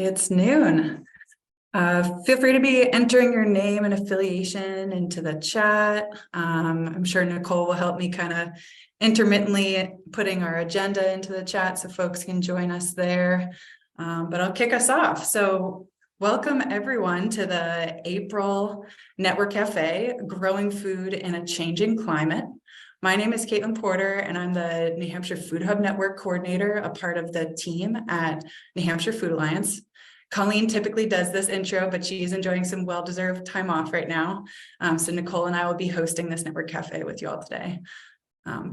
It's noon. Feel free to be entering your name and affiliation into the chat. I'm sure Nicole will help me kind of intermittently putting our agenda into the chat so folks can join us there. But I'll kick us off. So welcome everyone to the April Network Cafe, Growing Food in a Changing Climate. My name is Caitlin Porter, and I'm the New Hampshire Food Hub Network Coordinator, a part of the team at New Hampshire Food Alliance. Colleen typically does this intro, but she's enjoying some well-deserved time off right now. So Nicole and I will be hosting this Network Cafe with you all today.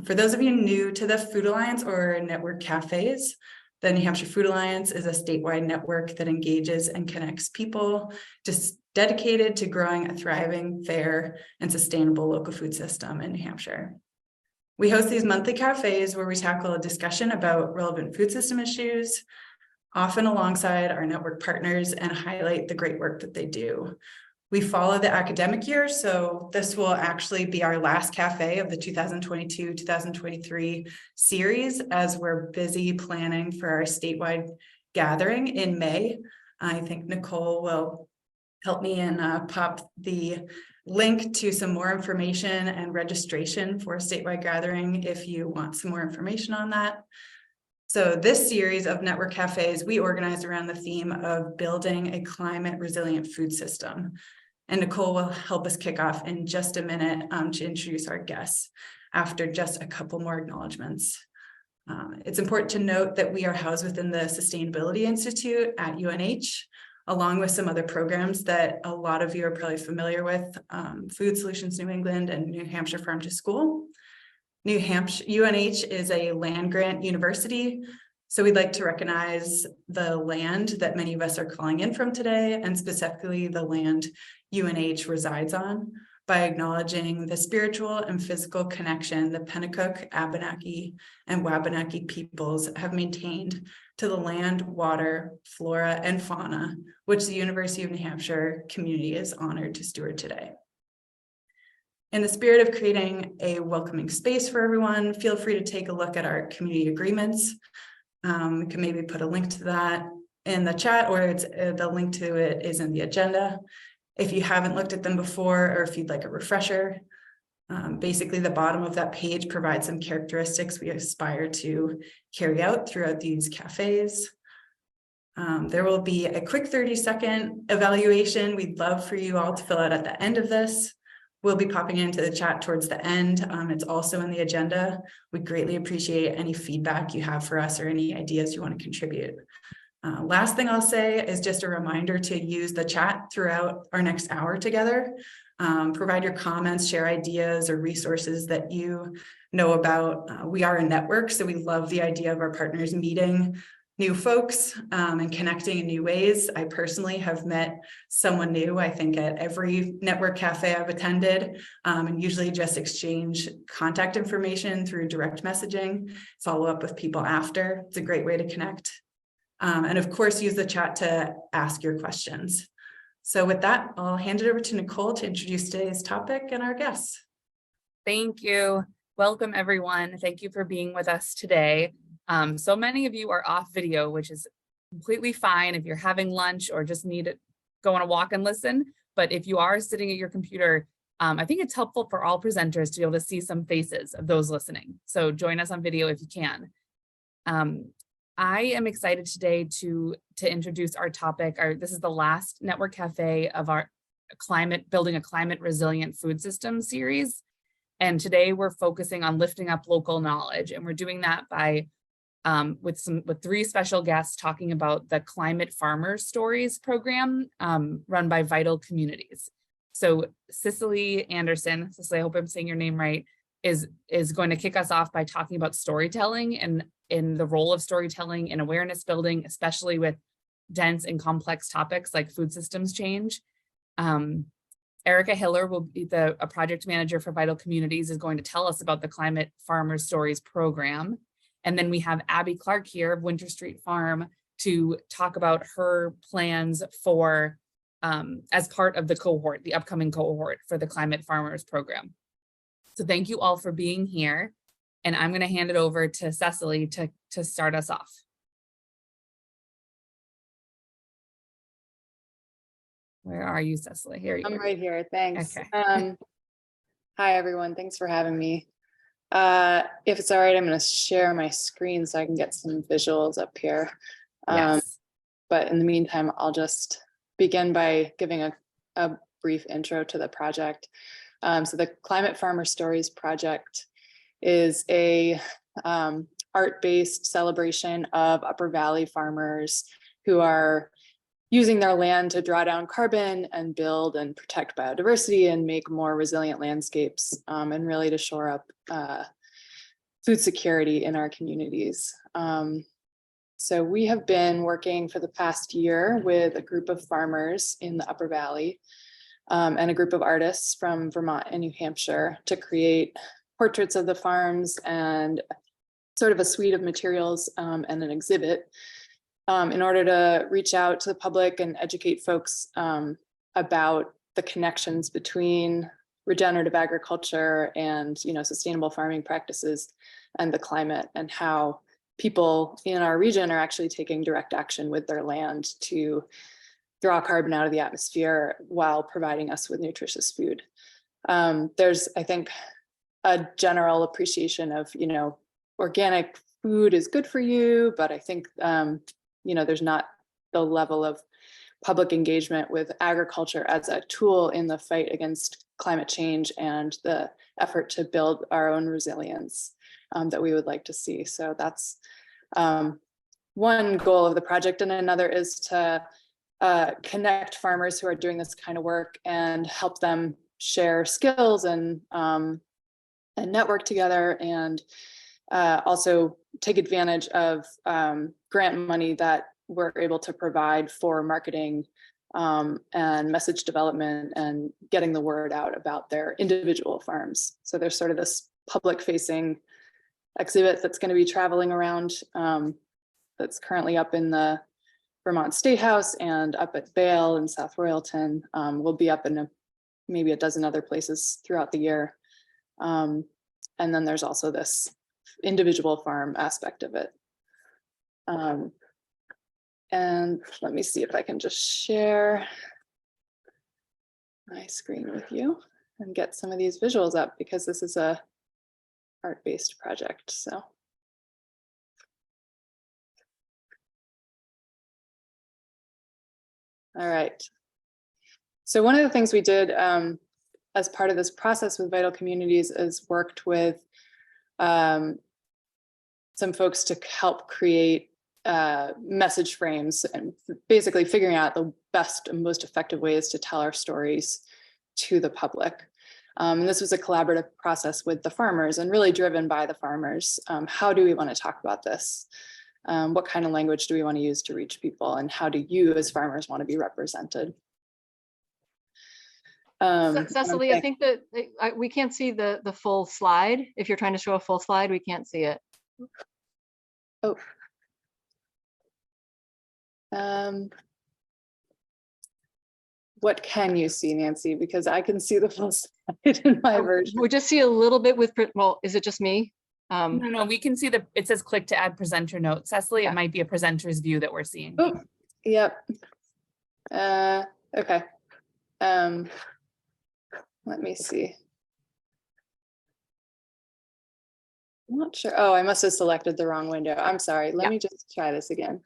For those of you new to the Food Alliance or Network Cafes, the New Hampshire Food Alliance is a statewide network that engages and connects people just dedicated to growing a thriving, fair, and sustainable local food system in New Hampshire. We host these monthly cafes where we tackle a discussion about relevant food system issues, often alongside our network partners, and highlight the great work that they do. We follow the academic year, so this will actually be our last cafe of the 2022-2023 series as we're busy planning for our statewide gathering in May. I think Nicole will help me and pop the link to some more information and registration for a statewide gathering if you want some more information on that. So this series of network cafes, we organized around the theme of building a climate resilient food system. And Nicole will help us kick off in just a minute to introduce our guests after just a couple more acknowledgements. It's important to note that we are housed within the Sustainability Institute at UNH, along with some other programs that a lot of you are probably familiar with, Food Solutions New England and New Hampshire Farm to School. New Hampshire, UNH is a land grant university, so we'd like to recognize the land that many of us are calling in from today, and specifically the land UNH resides on, by acknowledging the spiritual and physical connection the Pennacook, Abenaki, and Wabanaki peoples have maintained to the land, water, flora, and fauna, which the University of New Hampshire community is honored to steward today. In the spirit of creating a welcoming space for everyone, feel free to take a look at our community agreements. We can maybe put a link to that in the chat, or the link to it is in the agenda. If you haven't looked at them before, or if you'd like a refresher, basically the bottom of that page provides some characteristics we aspire to carry out throughout these cafes. There will be a quick 30-second evaluation we'd love for you all to fill out at the end of this. We'll be popping into the chat towards the end. It's also in the agenda. We greatly appreciate any feedback you have for us or any ideas you want to contribute. Last thing I'll say is just a reminder to use the chat throughout our next hour together. Provide your comments, share ideas or resources that you know about. We are a network, so we love the idea of our partners meeting new folks and connecting in new ways. I personally have met someone new, I think, at every network cafe I've attended, and usually just exchange contact information through direct messaging, follow up with people after. It's a great way to connect. And of course, use the chat to ask your questions. So with that, I'll hand it over to Nicole to introduce today's topic and our guests. Thank you. Welcome, everyone. Thank you for being with us today. So many of you are off video, which is completely fine if you're having lunch or just need to go on a walk and listen. But if you are sitting at your computer, I think it's helpful for all presenters to be able to see some faces of those listening. So join us on video if you can. I am excited today to introduce our topic. This is the last Network Cafe of our Building a Climate Resilient Food System series. And today we're focusing on lifting up local knowledge. And we're doing that by with three special guests talking about the Climate Farmers Stories program run by Vital Communities. So Cecily Anderson, Cecily, I hope I'm saying your name right, is going to kick us off by talking about storytelling and in the role of storytelling in awareness building, especially with dense and complex topics like food systems change. Erica Hiller will be a project manager for Vital Communities, is going to tell us about the Climate Farmers Stories program. And then we have Abby Clarke here of Winter Street Farm to talk about her plans for, as part of the cohort, the upcoming cohort for the Climate Farmers program. So thank you all for being here. And I'm going to hand it over to Cecily to start us off. Where are you, Cecily? Here you I'm are. right here. Thanks. Okay. Hi, everyone. Thanks for having me. If it's all right, I'm going to share my screen so I can get some visuals up here. Yes. But in the meantime, I'll just begin by giving a brief intro to the project. So the Climate Farmer Stories project is a art-based celebration of Upper Valley farmers who are using their land to draw down carbon and build and protect biodiversity and make more resilient landscapes, and really to shore up food security in our communities. So we have been working for the past year with a group of farmers in the Upper Valley and a group of artists from Vermont and New Hampshire to create portraits of the farms and sort of a suite of materials and an exhibit in order to reach out to the public and educate folks about the connections between regenerative agriculture and sustainable farming practices and the climate, and how people in our region are actually taking direct action with their land to draw carbon out of the atmosphere while providing us with nutritious food. There's, I think, a general appreciation of, organic food is good for you, but I think, there's not the level of public engagement with agriculture as a tool in the fight against climate change and the effort to build our own resilience that we would like to see. So that's one goal of the project. And another is to connect farmers who are doing this kind of work and help them share skills and network together, and also take advantage of grant money that we're able to provide for marketing and message development and getting the word out about their individual farms. So there's sort of this public facing exhibit that's going to be traveling around that's currently up in the Vermont State House and up at Vail and South Royalton. We'll be up in maybe a dozen other places throughout the year. And then there's also this individual farm aspect of it. And let me see if I can just share my screen with you and get some of these visuals up, because this is a art-based project. So. All right. So one of the things we did as part of this process with Vital Communities is worked with some folks to help create message frames and basically figuring out the best and most effective ways to tell our stories to the public. And this was a collaborative process with the farmers and really driven by the farmers. How do we want to talk about this? What kind of language do we want to use to reach people? And how do you as farmers want to be represented? Cecily, I think that we can't see the full slide. If you're trying to show a full slide, we can't see it. Oh. What can you see, Nancy? Because I can see the full slide in my version. We just see a little bit with, well, is it just me? No, we can see it says click to add presenter note. Cecily, yeah. It might be a presenter's view that we're seeing. Oh, yep. Okay. Let me see. I'm not sure. Oh, I must have selected the wrong window. I'm sorry. Let me just try this again.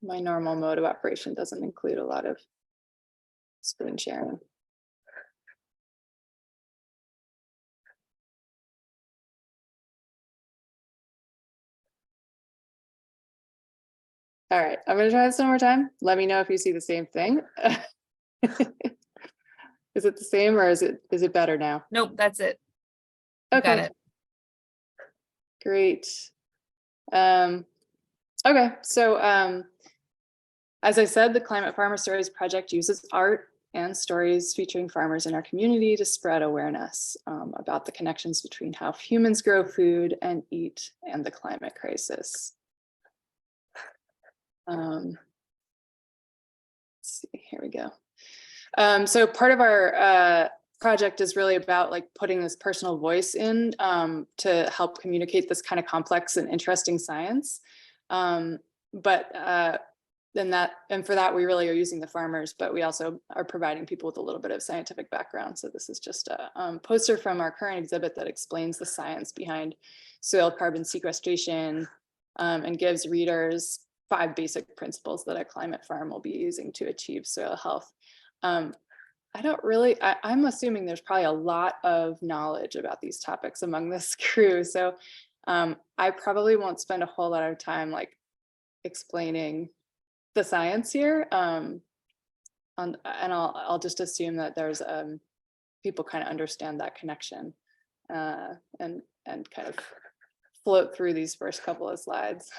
My normal mode of operation doesn't include a lot of screen sharing. All right, I'm going to try this one more time. Let me know if you see the same thing. Is it the same, or is it better now? Nope, that's it. Okay. Got it. Great. Okay, so as I said, the Climate Farmer Stories project uses art and stories featuring farmers in our community to spread awareness about the connections between how humans grow food and eat and the climate crisis. Let's see, here we go. So part of our project is really about like putting this personal voice in to help communicate this kind of complex and interesting science. But and for that, we really are using the farmers, but we also are providing people with a little bit of scientific background. So this is just a poster from our current exhibit that explains the science behind soil carbon sequestration, and gives readers 5 basic principles that a climate farm will be using to achieve soil health. I'm assuming there's probably a lot of knowledge about these topics among this crew. So I probably won't spend a whole lot of time like explaining the science here. And I'll just assume that there's people kind of understand that connection and kind of float through these first couple of slides.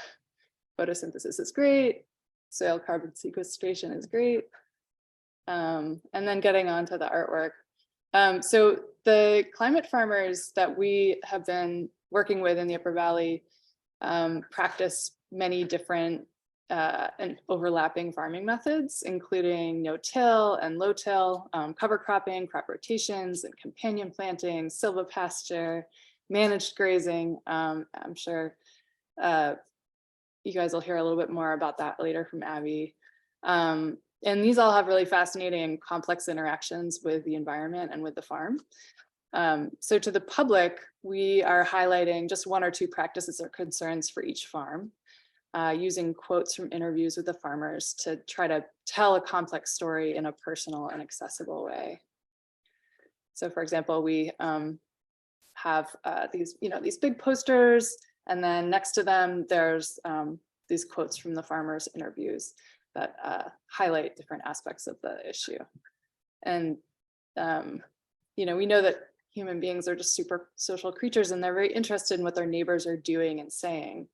Photosynthesis is great. Soil carbon sequestration is great. And then getting on to the artwork. So the climate farmers that we have been working with in the Upper Valley practice many different and overlapping farming methods, including no-till and low-till, cover cropping, crop rotations, and companion planting, silvopasture, managed grazing. I'm sure you guys will hear a little bit more about that later from Abby. And these all have really fascinating and complex interactions with the environment and with the farm. So to the public, we are highlighting just 1 or 2 practices or concerns for each farm, using quotes from interviews with the farmers to try to tell a complex story in a personal and accessible way. So for example, we have these big posters, and then next to them, there's these quotes from the farmers' interviews that highlight different aspects of the issue. And we know that human beings are just super social creatures, and they're very interested in what their neighbors are doing and saying.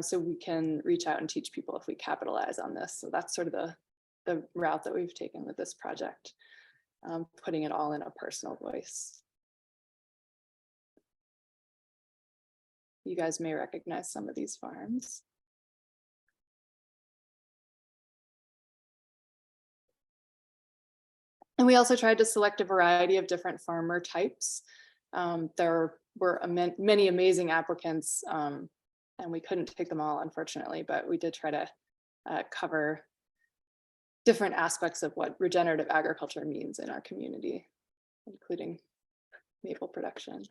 So we can reach out and teach people if we capitalize on this. So that's sort of the route that we've taken with this project, putting it all in a personal voice. You guys may recognize some of these farms. And we also tried to select a variety of different farmer types. There were many amazing applicants, and we couldn't take them all, unfortunately, but we did try to cover different aspects of what regenerative agriculture means in our community, including maple production.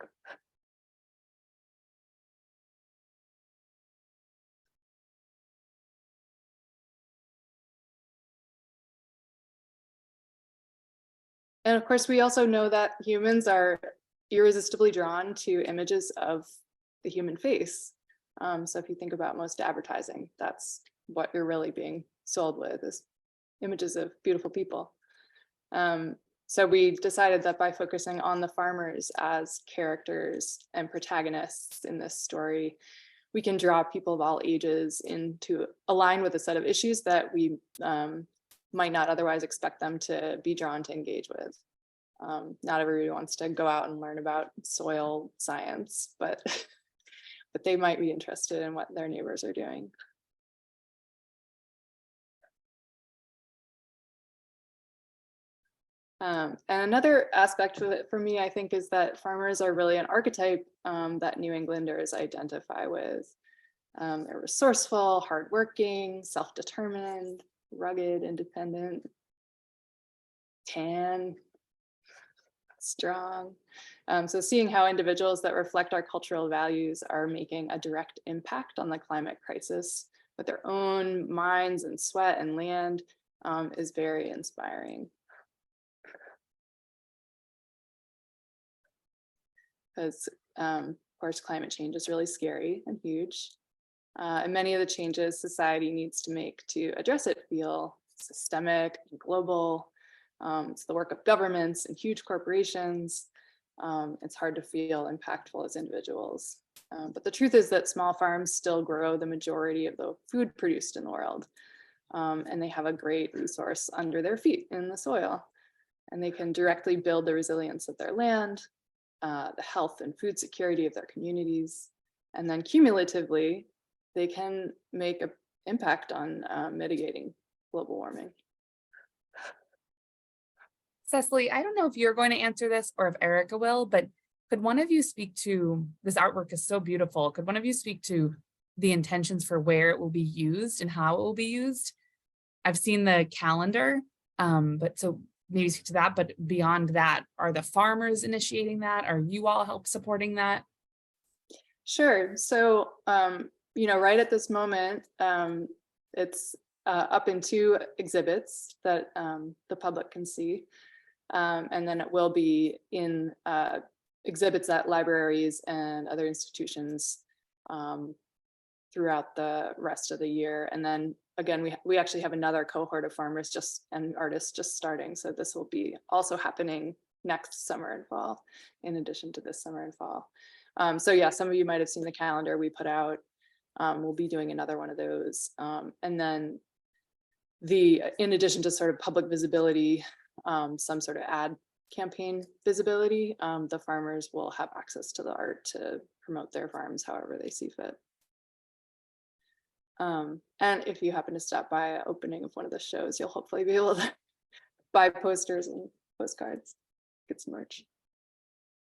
And of course, we also know that humans are irresistibly drawn to images of the human face. So if you think about most advertising, that's what you're really being sold with, is images of beautiful people. So we decided that by focusing on the farmers as characters and protagonists in this story, we can draw people of all ages in to align with a set of issues that we might not otherwise expect them to be drawn to engage with. Not everybody wants to go out and learn about soil science, but they might be interested in what their neighbors are doing. And another aspect of it for me, I think, is that farmers are really an archetype that New Englanders identify with. They're resourceful, hardworking, self-determined, rugged, independent, tan, strong. So seeing how individuals that reflect our cultural values are making a direct impact on the climate crisis with their own minds and sweat and land is very inspiring. Because of course, climate change is really scary and huge. And many of the changes society needs to make to address it feel systemic and global. It's the work of governments and huge corporations. It's hard to feel impactful as individuals. But the truth is that small farms still grow the majority of the food produced in the world. And they have a great resource under their feet in the soil. And they can directly build the resilience of their land, the health and food security of their communities. And then cumulatively, they can make an impact on mitigating global warming. Cecily, I don't know if you're going to answer this or if Erica will, but could one of you speak to, this artwork is so beautiful, could one of you speak to the intentions for where it will be used and how it will be used? I've seen the calendar, but so maybe speak to that, but beyond that, are the farmers initiating that? Are you all help supporting that? Sure. So, right at this moment, it's up in 2 exhibits that the public can see. And then it will be in exhibits at libraries and other institutions throughout the rest of the year. And then again, we actually have another cohort of farmers and artists just starting. So this will be also happening next summer and fall, in addition to this summer and fall. So yeah, some of you might have seen the calendar we put out. We'll be doing another one of those. And then in addition to sort of public visibility, some sort of ad campaign visibility, the farmers will have access to the art to promote their farms however they see fit. And if you happen to stop by an opening of one of the shows, you'll hopefully be able to buy posters and postcards, get some merch.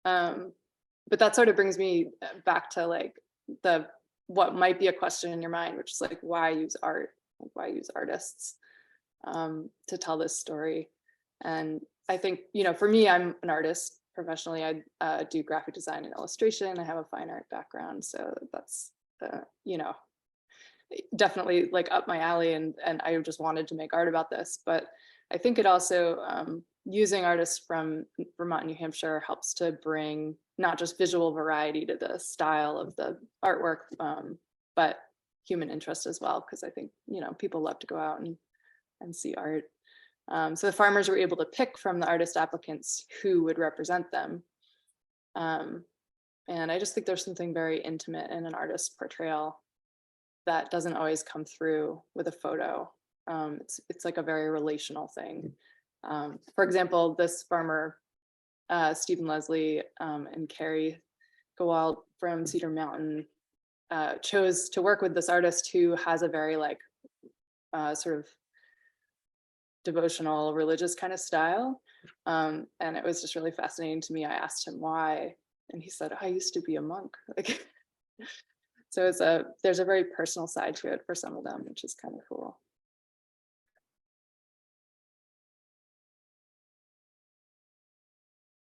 But that sort of brings me back to like what might be a question in your mind, which is like, why use art? Why use artists to tell this story? And I think, for me, I'm an artist professionally. I do graphic design and illustration. I have a fine art background, so that's definitely like up my alley, and I just wanted to make art about this. But I think it also, using artists from Vermont and New Hampshire helps to bring not just visual variety to the style of the artwork, but human interest as well, because I think people love to go out and see art. So the farmers were able to pick from the artist applicants who would represent them. And I just think there's something very intimate in an artist's portrayal that doesn't always come through with a photo. It's like a very relational thing. For example, this farmer, Stephen Leslie and Carrie Gowalt from Cedar Mountain chose to work with this artist who has a very sort of devotional religious kind of style. And it was just really fascinating to me. I asked him why, and he said, I used to be a monk. So there's a very personal side to it for some of them, which is kind of cool.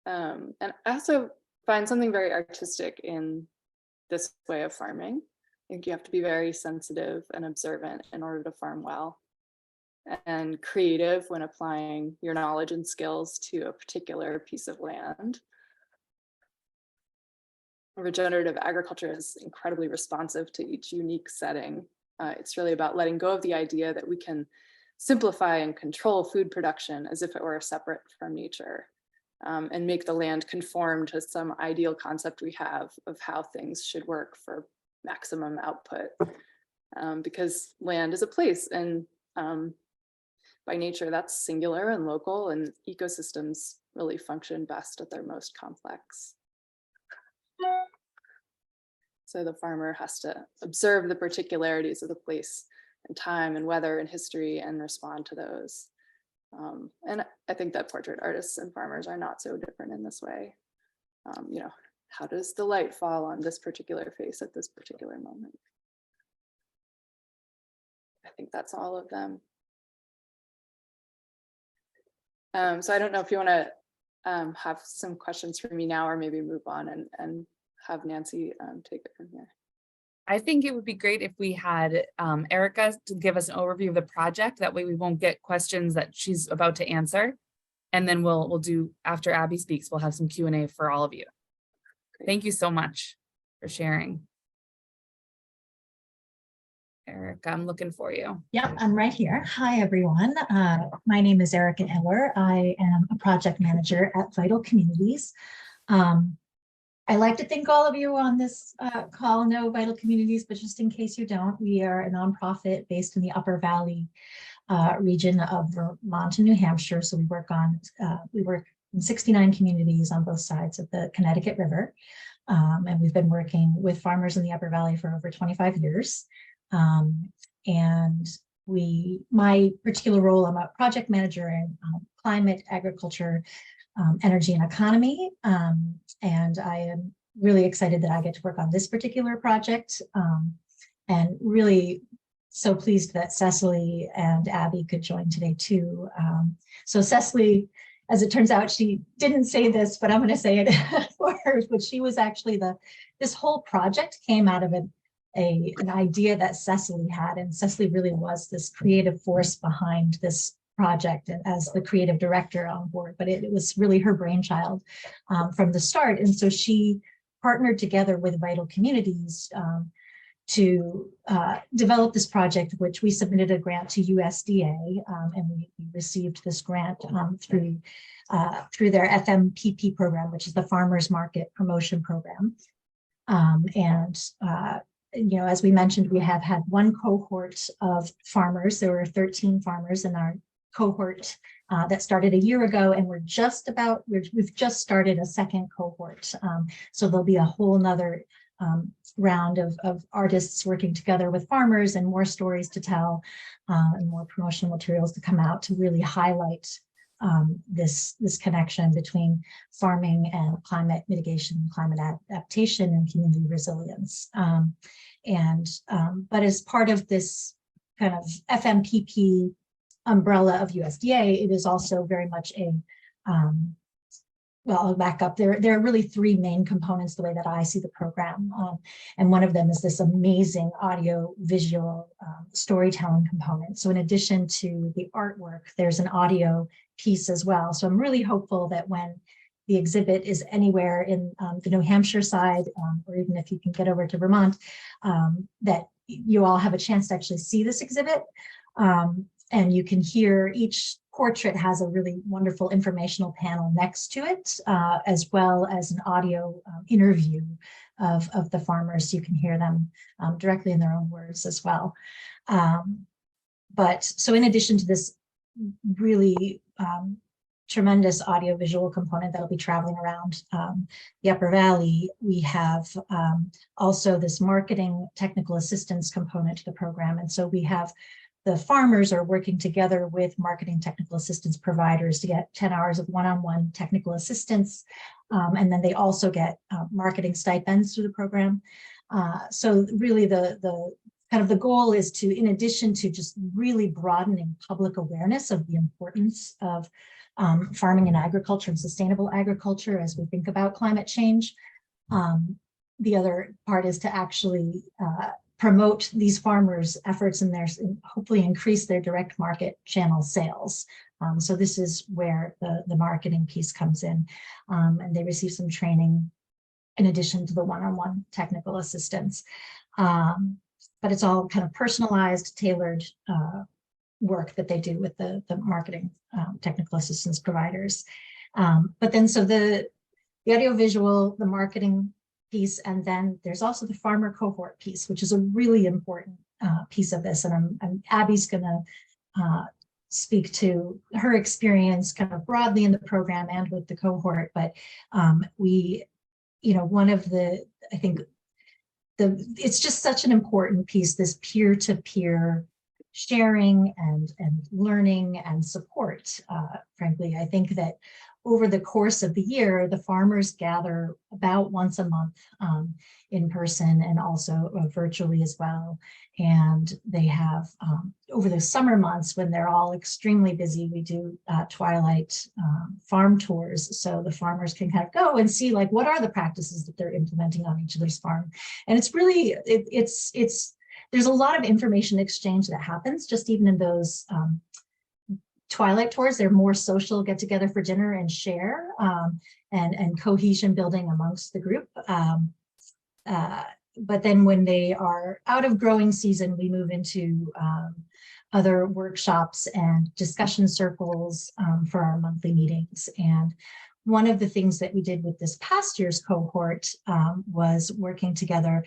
And I also find something very artistic in this way of farming. I think you have to be very sensitive and observant in order to farm well, and creative when applying your knowledge and skills to a particular piece of land. Regenerative agriculture is incredibly responsive to each unique setting. It's really about letting go of the idea that we can simplify and control food production as if it were separate from nature, and make the land conform to some ideal concept we have of how things should work for maximum output. Because land is a place, and by nature that's singular and local, and ecosystems really function best at their most complex. So the farmer has to observe the particularities of the place and time and weather and history and respond to those. And I think that portrait artists and farmers are not so different in this way. How does the light fall on this particular face at this particular moment? I think that's all of them. So I don't know if you want to have some questions for me now, or maybe move on and have Nancy take it from here. I think it would be great if we had Erica to give us an overview of the project. That way we won't get questions that she's about to answer. And then we'll do, after Abby speaks, we'll have some Q&A for all of you. Great. Thank you so much for sharing. Erica, I'm looking for you. Yep, I'm right here. Hi, everyone. My name is Erica Eller. I am a project manager at Vital Communities. I like to think all of you on this call know Vital Communities, but just in case you don't, we are a nonprofit based in the Upper Valley region of Vermont and New Hampshire. So we work in 69 communities on both sides of the Connecticut River. And we've been working with farmers in the Upper Valley for over 25 years. And my particular role, I'm a project manager in climate, agriculture, energy and economy. And I am really excited that I get to work on this particular project. And really so pleased that Cecily and Abby could join today too. So Cecily, as it turns out, she didn't say this, but I'm going to say it for her, but she was actually this whole project came out of an idea that Cecily had, and Cecily really was this creative force behind this project and as the creative director on board, but it was really her brainchild from the start. And so she partnered together with Vital Communities to develop this project, which we submitted a grant to USDA, and we received this grant through their FMPP program, which is the Farmers Market Promotion Program. As we mentioned, we have had one cohort of farmers. There were 13 farmers in our cohort that started a year ago, and we've just started a second cohort. So there'll be a whole nother round of artists working together with farmers, and more stories to tell, and more promotional materials to come out to really highlight this connection between farming and climate mitigation, climate adaptation, and community resilience. But as part of this kind of FMPP umbrella of USDA, it is also very much well, I'll back up. There are really three main components the way that I see the program. And one of them is this amazing audio visual storytelling component. So in addition to the artwork, there's an audio piece as well. So I'm really hopeful that when the exhibit is anywhere in the New Hampshire side, or even if you can get over to Vermont, that you all have a chance to actually see this exhibit. And you can hear each portrait has a really wonderful informational panel next to it, as well as an audio interview of the farmers. You can hear them directly in their own words as well. So in addition to this really tremendous audiovisual component that'll be traveling around the Upper Valley, we have also this marketing technical assistance component to the program. And so we have the farmers are working together with marketing technical assistance providers to get 10 hours of one-on-one technical assistance. And then they also get marketing stipends through the program. So really the kind of the goal is to, in addition to just really broadening public awareness of the importance of farming and agriculture and sustainable agriculture as we think about climate change, the other part is to actually promote these farmers' efforts and hopefully increase their direct market channel sales. So this is where the marketing piece comes in, and they receive some training in addition to the one-on-one technical assistance. But it's all kind of personalized, tailored work that they do with the marketing technical assistance providers. But then so the audiovisual, the marketing piece, and then there's also the farmer cohort piece, which is a really important piece of this. And Abby's gonna speak to her experience kind of broadly in the program and with the cohort. But one of the, I think it's just such an important piece, this peer-to-peer sharing and learning and support. Frankly, I think that over the course of the year, the farmers gather about once a month in person and also virtually as well. And they have, over the summer months when they're all extremely busy, we do twilight farm tours. So the farmers can kind of go and see like, what are the practices that they're implementing on each other's farm? And it's really, there's a lot of information exchange that happens just even in those twilight tours. They're more social, get together for dinner and share, and cohesion building amongst the group. But then when they are out of growing season, we move into other workshops and discussion circles for our monthly meetings. And one of the things that we did with this past year's cohort was working together.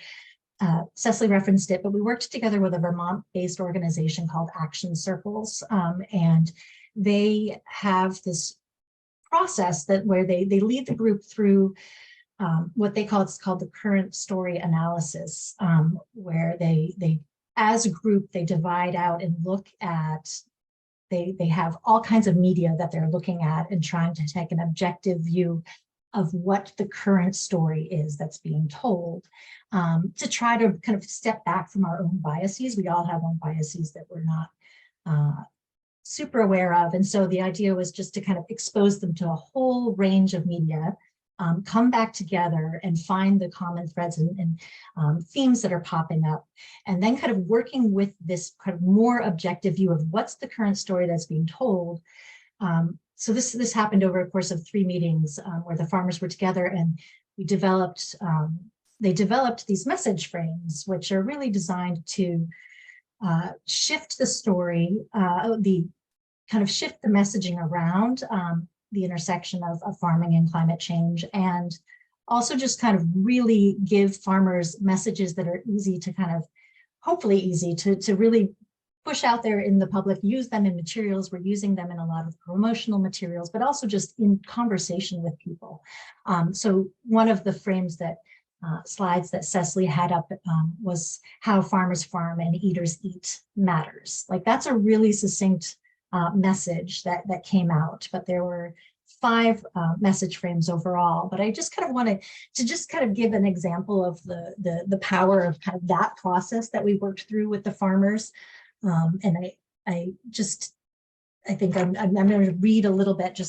Cecily referenced it, but we worked together with a Vermont-based organization called Action Circles, and they have this process where they lead the group through what they call, it's called the current story analysis, where they as a group, they divide out and look at, they have all kinds of media that they're looking at and trying to take an objective view of what the current story is that's being told, to try to kind of step back from our own biases. We all have own biases that we're not super aware of. And so the idea was just to kind of expose them to a whole range of media, come back together and find the common threads and themes that are popping up, and then kind of working with this kind of more objective view of what's the current story that's being told. So this happened over a course of 3 meetings where the farmers were together, and we developed, they developed these message frames, which are really designed to shift the story, shift the messaging around the intersection of farming and climate change, and also just kind of really give farmers messages that are easy to kind of, hopefully easy to really push out there in the public, use them in materials. We're using them in a lot of promotional materials, but also just in conversation with people. So one of the frames that slides that Cecily had up was how farmers farm and eaters eat matters. Like, that's a really succinct message that came out, but there were 5 message frames overall. But I just kind of wanted to just kind of give an example of the power of kind of that process that we worked through with the farmers. And I think I'm going to read a little bit,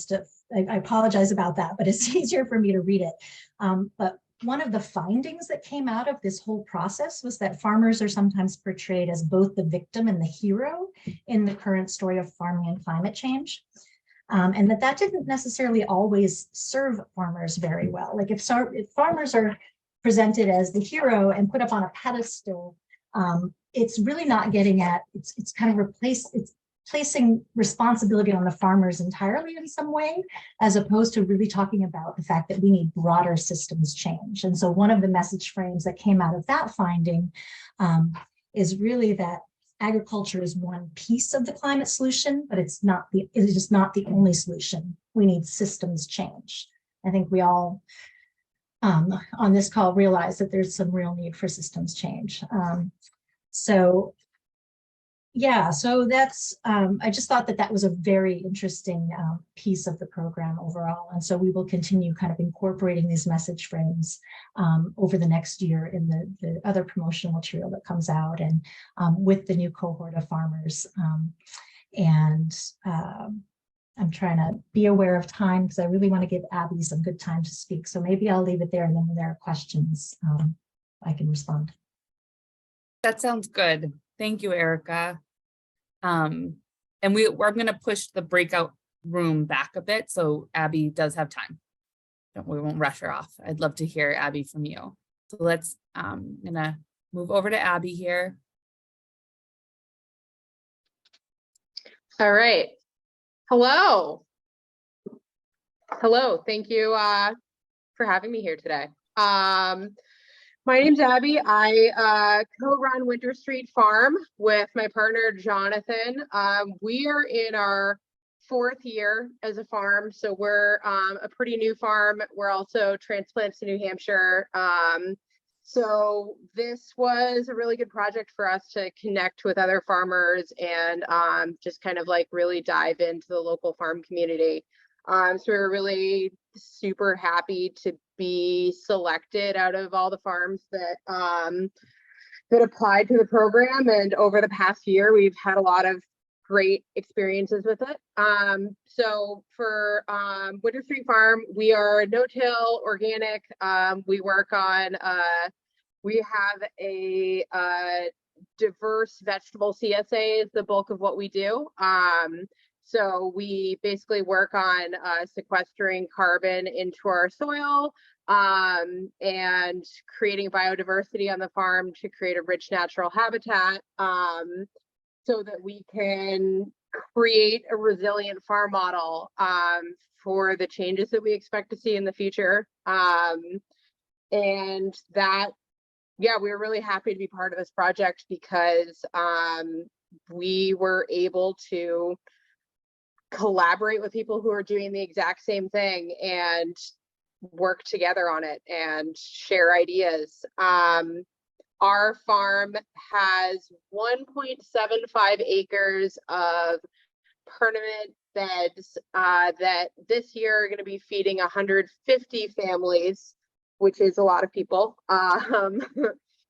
I apologize about that, but it's easier for me to read it. But one of the findings that came out of this whole process was that farmers are sometimes portrayed as both the victim and the hero in the current story of farming and climate change. And that didn't necessarily always serve farmers very well. Like, if farmers are presented as the hero and put up on a pedestal, it's really not getting at, it's kind of placing responsibility on the farmers entirely in some way, as opposed to really talking about the fact that we need broader systems change. And so one of the message frames that came out of that finding is really that agriculture is one piece of the climate solution, but it is not the only solution. We need systems change. I think we all on this call realize that there's some real need for systems change. So that's, I just thought that was a very interesting piece of the program overall. And so we will continue kind of incorporating these message frames over the next year in the other promotional material that comes out, and with the new cohort of farmers. I'm trying to be aware of time because I really want to give Abby some good time to speak. So maybe I'll leave it there, and then when there are questions, I can respond. That sounds good. Thank you, Erica. And we're going to push the breakout room back a bit, so Abby does have time. We won't rush her off. I'd love to hear, Abby, from you. So let's, I'm going to move over to Abby here. All right. Hello. Thank you for having me here today. My name's Abby. I co-run Winter Street Farm with my partner, Jonathan. We are in our 4th year as a farm, so we're a pretty new farm. We're also transplants to New Hampshire. So this was a really good project for us to connect with other farmers and just kind of like really dive into the local farm community. So we were really super happy to be selected out of all the farms that that applied to the program. And over the past year, we've had a lot of great experiences with it. So for Winter Street Farm, we are no-till organic. We work on, we have a diverse vegetable CSA is the bulk of what we do. So we basically work on sequestering carbon into our soil and creating biodiversity on the farm to create a rich natural habitat so that we can create a resilient farm model for the changes that we expect to see in the future. And that, yeah, we were really happy to be part of this project because we were able to collaborate with people who are doing the exact same thing and work together on it and share ideas. Our farm has 1.75 acres of permanent beds that this year are going to be feeding 150 families, which is a lot of people.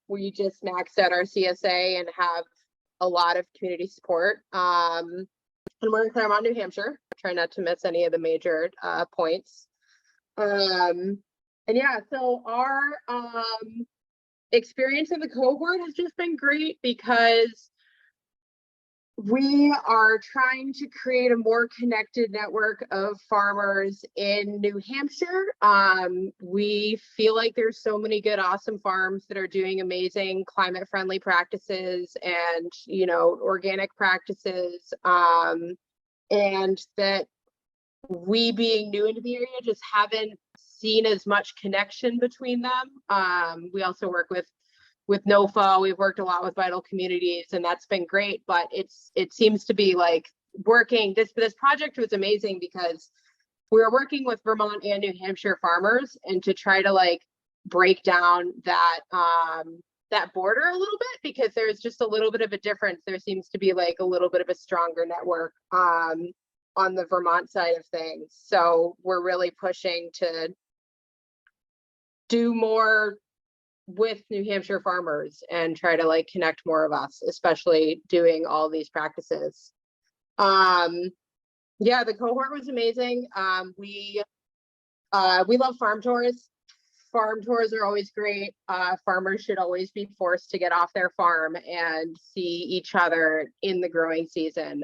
We just maxed out our CSA and have a lot of community support. And we're in Claremont, New Hampshire. Try not to miss any of the major points. And yeah, so our experience in the cohort has just been great because we are trying to create a more connected network of farmers in New Hampshire. We feel like there's so many good, awesome farms that are doing amazing climate friendly practices and, you know, organic practices. And that we being new into the area just haven't seen as much connection between them. We also work with NOFA, we've worked a lot with Vital Communities, and that's been great, but it seems to be like working, this project was amazing because we were working with Vermont and New Hampshire farmers and to try to like break down that that border a little bit, because there's just a little bit of a difference. There seems to be like a little bit of a stronger network on the Vermont side of things. So we're really pushing to do more with New Hampshire farmers and try to like connect more of us, especially doing all these practices. Yeah, the cohort was amazing. We love farm tours. Farm tours are always great. Farmers should always be forced to get off their farm and see each other in the growing season.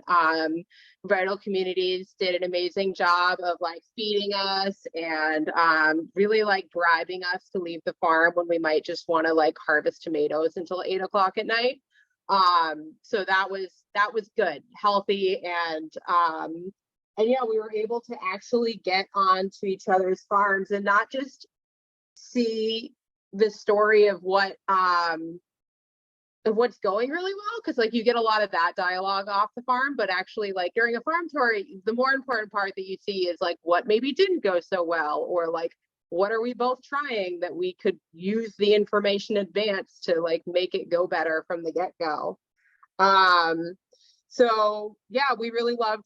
Vital Communities did an amazing job of like feeding us and really like bribing us to leave the farm when we might just want to like harvest tomatoes until 8 o'clock at night. So that was good, healthy, and yeah, we were able to actually get onto each other's farms and not just see the story of what's going really well, because like you get a lot of that dialogue off the farm, but actually like during a farm tour, the more important part that you see is like what maybe didn't go so well, or like what are we both trying that we could use the information in advance to like make it go better from the get-go. So yeah, we really loved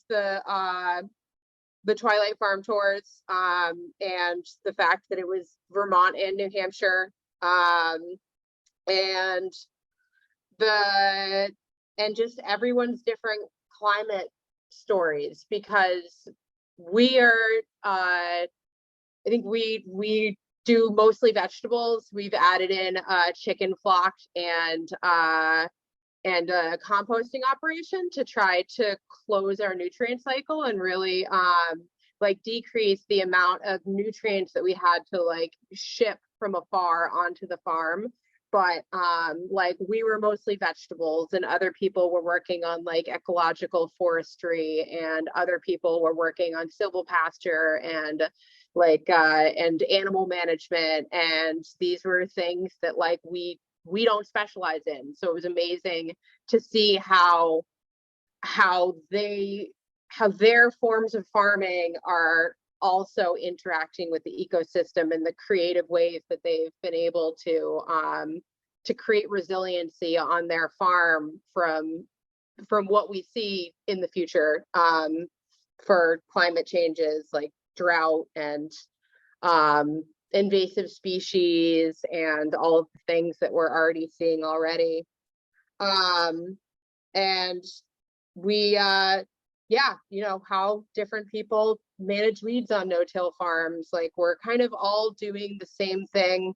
the Twilight Farm tours, and the fact that it was Vermont and New Hampshire, and just everyone's different climate stories, because we are I think we do mostly vegetables. We've added in chicken flock and a composting operation to try to close our nutrient cycle and really like decrease the amount of nutrients that we had to like ship from afar onto the farm. But like we were mostly vegetables, and other people were working on like ecological forestry, and other people were working on silvopasture and like and animal management, and these were things that like we don't specialize in. So it was amazing to see how their forms of farming are also interacting with the ecosystem and the creative ways that they've been able to create resiliency on their farm from what we see in the future for climate changes like drought and invasive species and all of the things that we're already seeing already. And we yeah, you know, how different people manage weeds on no-till farms. Like we're kind of all doing the same thing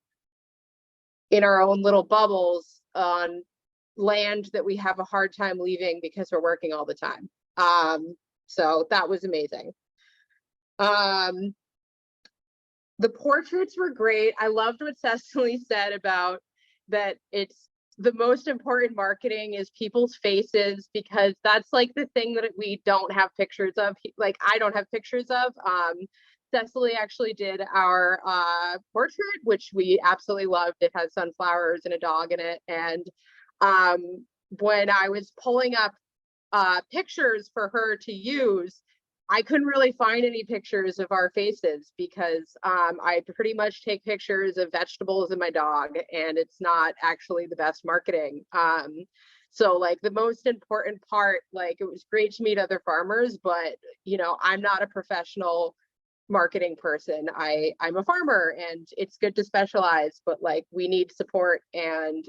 in our own little bubbles on land that we have a hard time leaving because we're working all the time. So that was amazing. The portraits were great. I loved what Cecily said about that it's the most important marketing is people's faces, because that's like the thing that we don't have pictures of. Like I don't have pictures of. Cecily actually did our portrait, which we absolutely loved. It has sunflowers and a dog in it. And when I was pulling up pictures for her to use, I couldn't really find any pictures of our faces, because I pretty much take pictures of vegetables and my dog, and it's not actually the best marketing. So like the most important part, like it was great to meet other farmers, but I'm not a professional marketing person. I'm a farmer, and it's good to specialize, but like we need support, and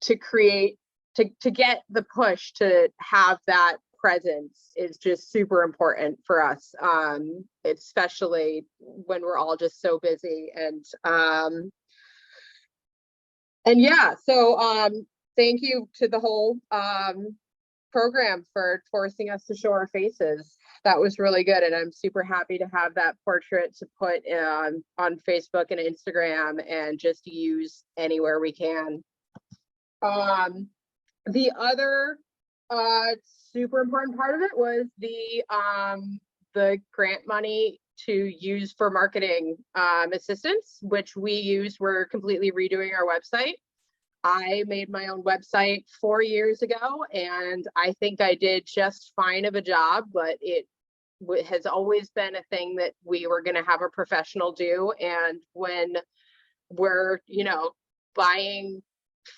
to create to get the push to have that presence is just super important for us, especially when we're all just so busy. And yeah, so thank you to the whole program for forcing us to show our faces. That was really good, and I'm super happy to have that portrait to put on Facebook and Instagram and just use anywhere we can. The other super important part of it was the grant money to use for marketing assistance, which we use. We're completely redoing our website. I made my own website 4 years ago, and I think I did just fine of a job, but it has always been a thing that we were going to have a professional do. And when we're, buying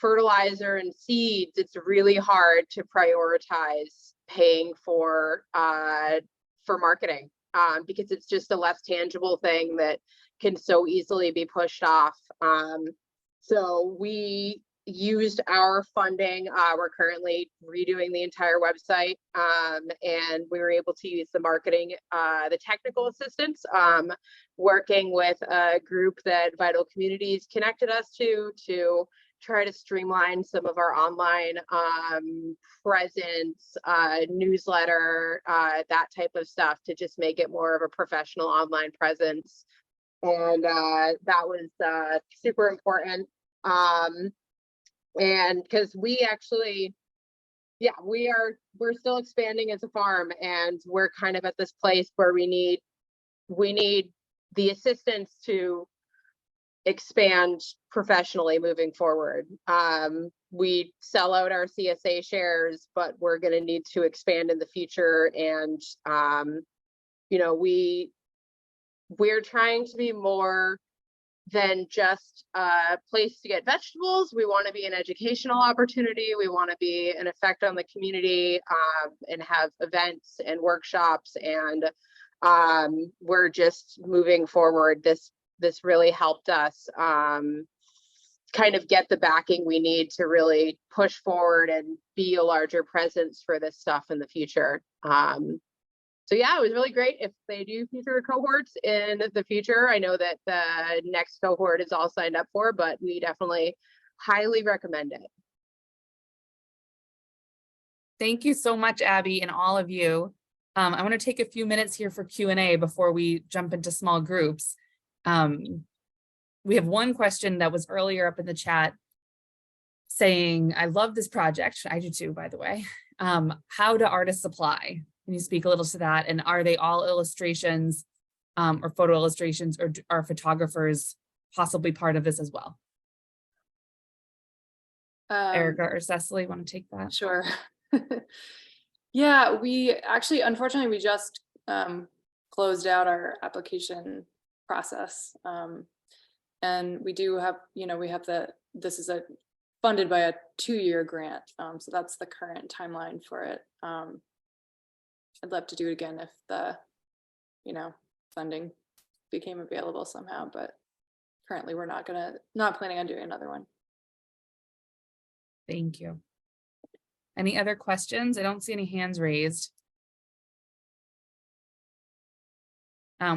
fertilizer and seeds, it's really hard to prioritize paying for marketing, because it's just a less tangible thing that can so easily be pushed off. So we used our funding. We're currently redoing the entire website, and we were able to use the marketing, the technical assistance, working with a group that Vital Communities connected us to try to streamline some of our online presence, newsletter, that type of stuff, to just make it more of a professional online presence. And that was super important. And because we actually, we're still expanding as a farm, and we're kind of at this place where we need the assistance to expand professionally moving forward. We sell out our CSA shares, but we're going to need to expand in the future. And we're trying to be more than just a place to get vegetables. We want to be an educational opportunity. We want to be an effect on the community, and have events and workshops. And we're just moving forward. This really helped us kind of get the backing we need to really push forward and be a larger presence for this stuff in the future. So yeah, it was really great. If they do future cohorts in the future, I know that the next cohort is all signed up for, but we definitely highly recommend it. Thank you so much, Abby, and all of you. I want to take a few minutes here for Q&A before we jump into small groups. We have one question that was earlier up in the chat saying, I love this project. I do too, by the way. How do artists apply? Can you speak a little to that? And are they all illustrations or photo illustrations, or are photographers possibly part of this as well? Erica or Cecily, want to take that? Sure. Yeah, we actually, unfortunately, we just closed out our application process. And we do have, we have this is funded by a 2-year grant. So that's the current timeline for it. I'd love to do it again if the, funding became available somehow, but currently we're not planning on doing another one. Thank you. Any other questions? I don't see any hands raised.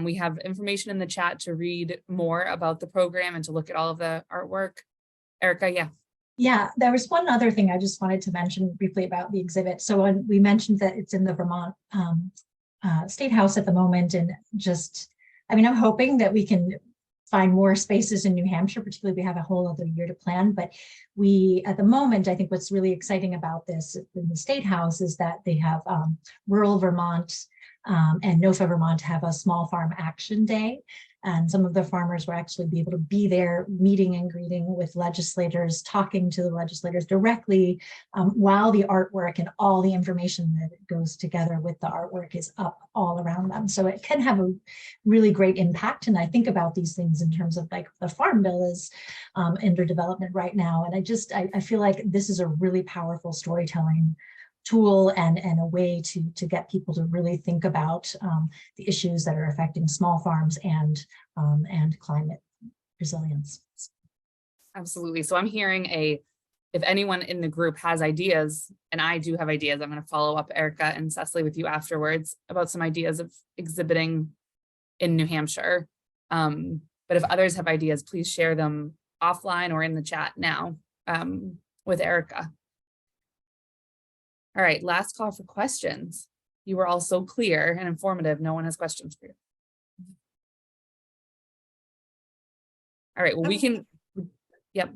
We have information in the chat to read more about the program and to look at all of the artwork. Erica, yeah. Yeah, there was one other thing I just wanted to mention briefly about the exhibit. So when we mentioned that it's in the Vermont State House at the moment, and I'm hoping that we can find more spaces in New Hampshire, particularly we have a whole other year to plan. But at the moment, I think what's really exciting about this in the State House is that they have rural Vermont and NOFA Vermont have a small farm action day. And some of the farmers will actually be able to be there meeting and greeting with legislators, talking to the legislators directly while the artwork and all the information that goes together with the artwork is up all around them. So it can have a really great impact. And I think about these things in terms of like the Farm Bill is under development right now. And I feel like this is a really powerful storytelling tool and a way to get people to really think about the issues that are affecting small farms and climate resilience. Absolutely. So I'm hearing if anyone in the group has ideas, and I do have ideas, I'm going to follow up, Erica and Cecily, with you afterwards about some ideas of exhibiting in New Hampshire. But if others have ideas, please share them offline or in the chat now with Erica. All right, last call for questions. You were all so clear and informative. No one has questions for you. All right, well, we can, yep.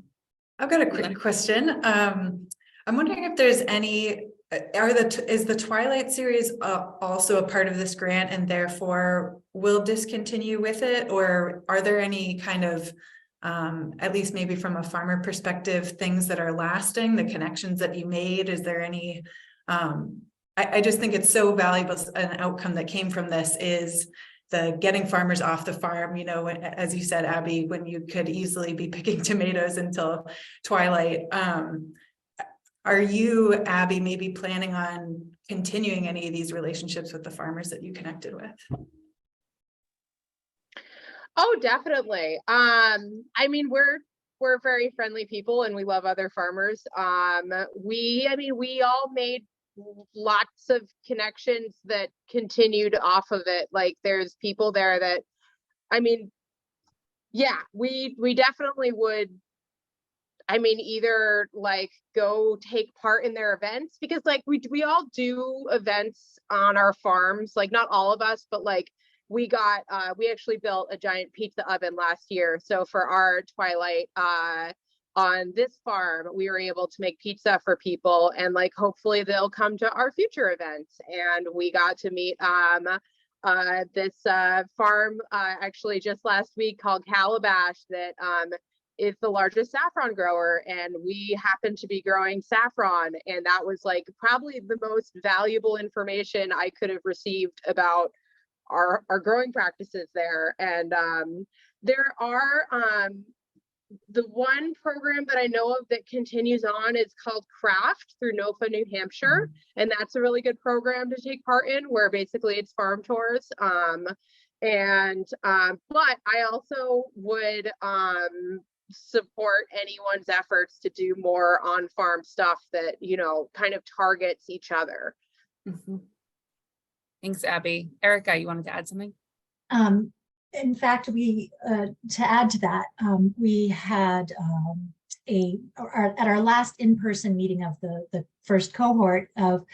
I've got a quick question. I'm wondering if there's any, is the Twilight series also a part of this grant and therefore will discontinue with it? Or are there any kind of, at least maybe from a farmer perspective, things that are lasting, the connections that you made? Is there any, I just think it's so valuable. An outcome that came from this is the getting farmers off the farm, you know, as you said, Abby, when you could easily be picking tomatoes until twilight. Are you, Abby, maybe planning on continuing any of these relationships with the farmers that you connected with? Oh, definitely. I mean, we're very friendly people and we love other farmers. We all made lots of connections that continued off of it. Like there's people there that, I mean, yeah, we definitely would, I mean, either like go take part in their events, because like we all do events on our farms, like not all of us, but like we actually built a giant pizza oven last year. So for our Twilight on this farm, we were able to make pizza for people, and like hopefully they'll come to our future events. And we got to meet this farm actually just last week called Calabash that is the largest saffron grower, and we happen to be growing saffron, and that was like probably the most valuable information I could have received about our growing practices there. And there are the one program that I know of that continues on is called Craft through NOFA New Hampshire. And that's a really good program to take part in, where basically it's farm tours. But I also would support anyone's efforts to do more on farm stuff that, you know, kind of targets each other. Mm-hmm. Thanks, Abby. Erica, you wanted to add something? In fact, we to add to that, we had at our last in-person meeting of the first cohort of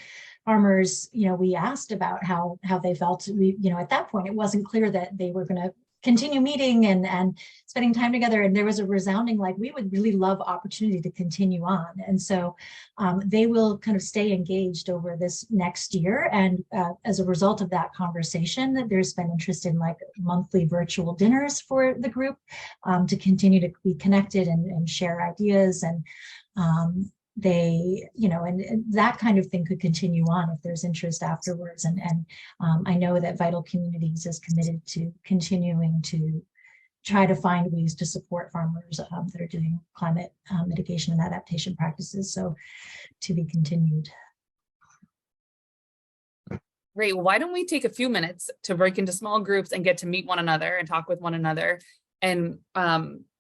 farmers, you know, we asked about how they felt. We, you know, at that point, it wasn't clear that they were going to continue meeting and spending time together. And there was a resounding, like, we would really love opportunity to continue on. And so they will kind of stay engaged over this next year. And as a result of that conversation, there's been interest in like monthly virtual dinners for the group to continue to be connected and share ideas. And they, you know, and that kind of thing could continue on if there's interest afterwards. And I know that Vital Communities is committed to continuing to try to find ways to support farmers that are doing climate mitigation and adaptation practices. So to be continued. Great. Well, why don't we take a few minutes to break into small groups and get to meet one another and talk with one another. And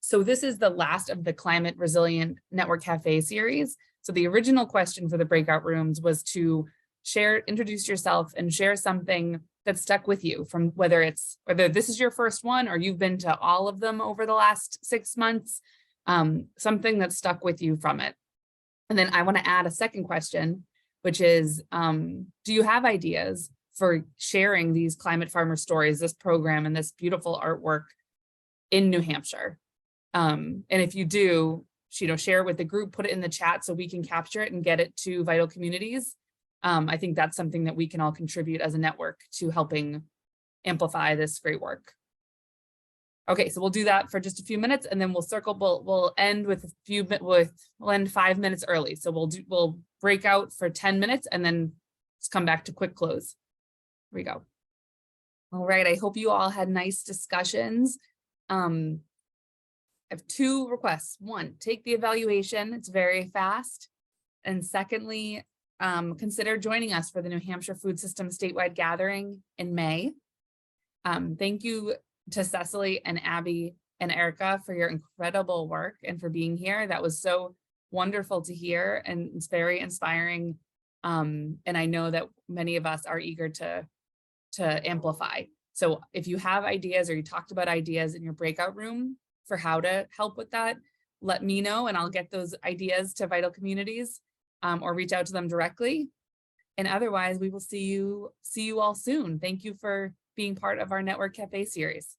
so this is the last of the Climate Resilient Network Cafe series. So the original question for the breakout rooms was to introduce yourself and share something that stuck with you, from whether this is your first one or you've been to all of them over the last 6 months, something that stuck with you from it. And then I want to add a second question, which is, do you have ideas for sharing these climate farmer stories, this program and this beautiful artwork in New Hampshire? And if you do, you know, share it with the group, put it in the chat so we can capture it and get it to Vital Communities. I think that's something that we can all contribute as a network to helping amplify this great work. Okay, so we'll do that for just a few minutes, and then we'll circle. We'll end with we'll end 5 minutes early. So we'll break out for 10 minutes, and then let's come back to quick close. Here we go. All right, I hope you all had nice discussions. I have 2 requests. 1, take the evaluation. It's very fast. And secondly, consider joining us for the New Hampshire Food System statewide gathering in May. Thank you to Cecily and Abby and Erica for your incredible work and for being here. That was so wonderful to hear, and it's very inspiring. And I know that many of us are eager to amplify. So if you have ideas, or you talked about ideas in your breakout room for how to help with that, let me know and I'll get those ideas to Vital Communities, or reach out to them directly. And otherwise, we will see you all soon. Thank you for being part of our Network Cafe series.